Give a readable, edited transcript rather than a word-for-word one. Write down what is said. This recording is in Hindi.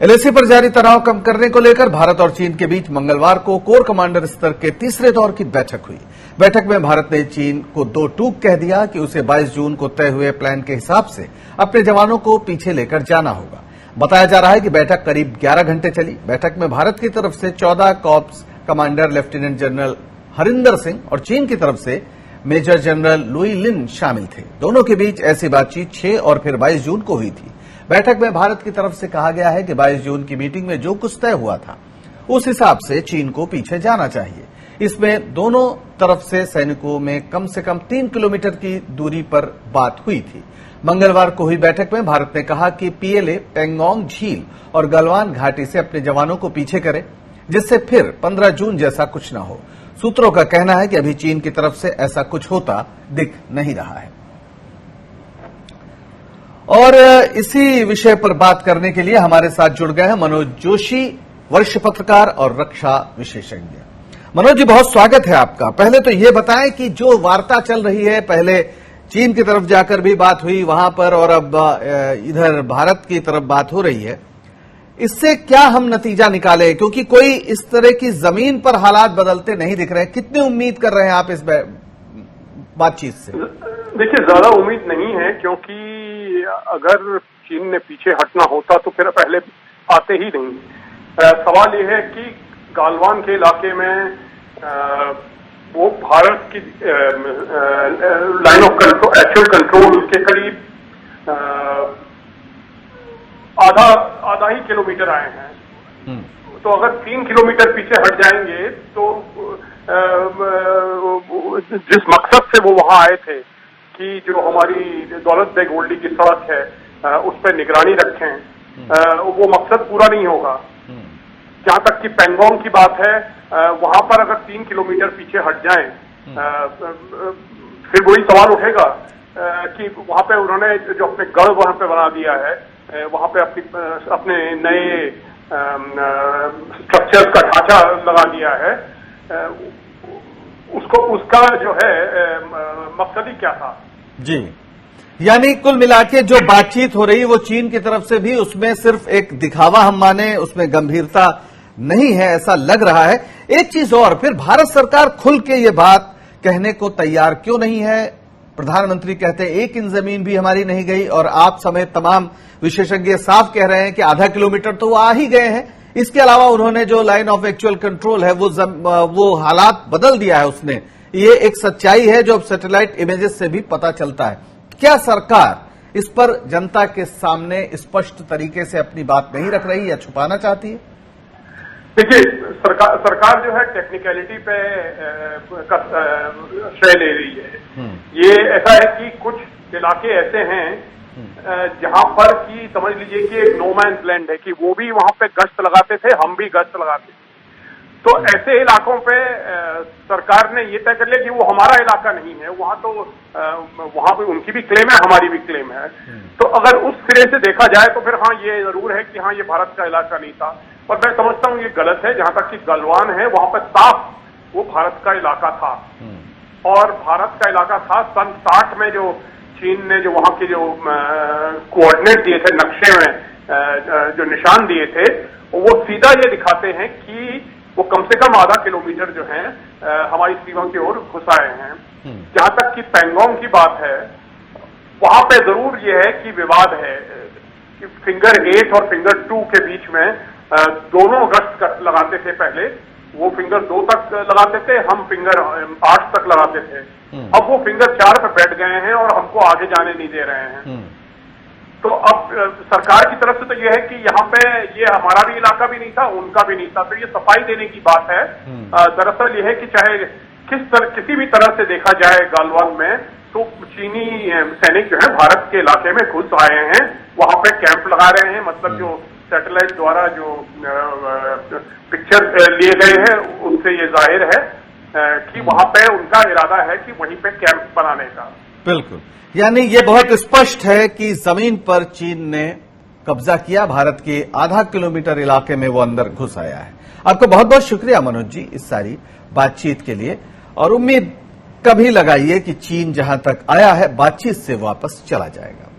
एलएसी पर जारी तनाव कम करने को लेकर भारत और चीन के बीच मंगलवार को कोर कमांडर स्तर के तीसरे दौर की बैठक हुई। बैठक में भारत ने चीन को दो टूक कह दिया कि उसे 22 जून को तय हुए प्लान के हिसाब से अपने जवानों को पीछे लेकर जाना होगा। बताया जा रहा है कि बैठक करीब 11 घंटे चली। बैठक में भारत की तरफ से 14 corps commander lieutenant general Harinder Singh और चीन की तरफ से मेजर जनरल लुई लिन शामिल थे। दोनों के बीच ऐसी बातचीत 6 और फिर 22 जून को हुई थी। बैठक में भारत की तरफ से कहा गया है कि 22 जून की मीटिंग में जो कुछ तय हुआ था उस हिसाब से चीन को पीछे जाना चाहिए। इसमें दोनों तरफ से सैनिकों में कम से कम 3 किलोमीटर की दूरी पर बात हुई थी। मंगलवार को हुई बैठक में भारत ने कहा कि पीएलए पेंगोंग झील और गलवान घाटी से अपने जवानों को पीछे करे, जिससे फिर 15 जून जैसा कुछ न हो। सूत्रों का कहना है कि अभी चीन की तरफ से ऐसा कुछ होता दिख नहीं रहा है। और इसी विषय पर बात करने के लिए हमारे साथ जुड़ गए हैं मनोज जोशी, वरिष्ठ पत्रकार और रक्षा विशेषज्ञ। मनोज जी, बहुत स्वागत है आपका। पहले तो ये बताएं कि जो वार्ता चल रही है, पहले चीन की तरफ जाकर भी बात हुई वहां पर और अब इधर भारत की तरफ बात हो रही है, इससे क्या हम नतीजा निकाले? क्योंकि कोई इस तरह की जमीन पर हालात बदलते नहीं दिख रहे। कितनी उम्मीद कर रहे हैं आप इस बातचीत से? देखिए, ज्यादा उम्मीद नहीं है, क्योंकि अगर चीन ने पीछे हटना होता तो फिर पहले आते ही नहीं। सवाल यह है कि गालवान के इलाके में वो भारत की line of control, actual control के करीब आधा ही किलोमीटर आए हैं। तो अगर 3 किलोमीटर पीछे हट जाएंगे तो जिस मकसद से वो वहां आए थे कि जो हमारी दौलत बेग ओल्डी की सड़क है उस पर निगरानी रखें, वो मकसद पूरा नहीं होगा। जहां तक कि पेंगोंग की बात है, वहां पर अगर 3 किलोमीटर पीछे हट जाएं, फिर वही सवाल उठेगा कि वहां पे उन्होंने जो अपने गढ़ वहां पे बना दिया है, वहां पे अपने नए स्ट्रक्चर का ढांचा लगा दिया है, उसका जो है मकसद ही क्या था? जी, यानी कुल मिलाके जो बातचीत हो रही है वो चीन की तरफ से भी उसमें सिर्फ एक दिखावा हम माने, उसमें गंभीरता नहीं है, ऐसा लग रहा है। एक चीज और, फिर भारत सरकार खुल के ये बात कहने को तैयार क्यों नहीं है? प्रधानमंत्री कहते हैं एक इंच जमीन भी हमारी नहीं गई, और आप समेत तमाम विशेषज्ञ साफ कह रहे हैं कि आधा किलोमीटर तो वो आ ही गए हैं। इसके अलावा उन्होंने जो लाइन ऑफ एक्चुअल कंट्रोल है वो हालात बदल दिया है उसने। ये एक सच्चाई है जो अब सैटेलाइट इमेजेस से भी पता चलता है। क्या सरकार इस पर जनता के सामने स्पष्ट तरीके से अपनी बात नहीं रख रही या छुपाना चाहती है? देखिए, सरकार जो है टेक्निकलिटी पे श्रेय ले रही है। ये ऐसा है कि कुछ इलाके ऐसे हैं जहां पर कि समझ लीजिए कि एक नो मैन्स लैंड है, कि वो भी वहां पे गश्त लगाते थे, हम भी गश्त लगाते थे। तो ऐसे इलाकों पे सरकार ने ये तय कर लिया कि वो हमारा इलाका नहीं है। वहां तो वहां पे उनकी भी क्लेम है, हमारी भी क्लेम है। तो अगर उस सिरे से देखा जाए तो फिर हाँ, ये जरूर है कि हाँ, ये भारत का इलाका नहीं था। पर मैं समझता हूँ ये गलत है। जहां तक कि गलवान है, वहां पर साफ वो भारत का इलाका था, और भारत का इलाका था। सन 60 में जो चीन ने जो वहां के जो कोऑर्डिनेट दिए थे, नक्शे में जो निशान दिए थे, वो सीधा ये दिखाते हैं कि वो कम से कम आधा किलोमीटर जो है हमारी सीमा की ओर घुस आए हैं। जहां तक कि पेंगोंग की बात है, वहां पे जरूर ये है कि विवाद है कि फिंगर 8 और फिंगर 2 के बीच में दोनों गश्त लगाते थे। पहले वो फिंगर 2 तक लगाते थे, हम फिंगर 8 तक लगाते थे। अब वो फिंगर 4 पे बैठ गए हैं और हमको आगे जाने नहीं दे रहे हैं। तो अब सरकार की तरफ से तो यह है कि यहाँ पे ये हमारा भी इलाका भी नहीं था, उनका भी नहीं था। तो ये सफाई देने की बात है। दरअसल यह है कि चाहे किसी भी तरह से देखा जाए गालवान में, तो चीनी सैनिक जो है भारत के इलाके में घुस आए हैं, वहां पे कैंप लगा रहे हैं। मतलब जो सैटेलाइट द्वारा जो पिक्चर लिए गए हैं उनसे ये जाहिर है कि वहां पे उनका इरादा है कि वहीं पे कैंप बनाने का। बिल्कुल, यानी ये बहुत स्पष्ट है कि जमीन पर चीन ने कब्जा किया, भारत के आधा किलोमीटर इलाके में वो अंदर घुस आया है। आपको बहुत बहुत शुक्रिया मनोज जी इस सारी बातचीत के लिए, और उम्मीद कभी लगाइए कि चीन जहां तक आया है बातचीत से वापस चला जाएगा।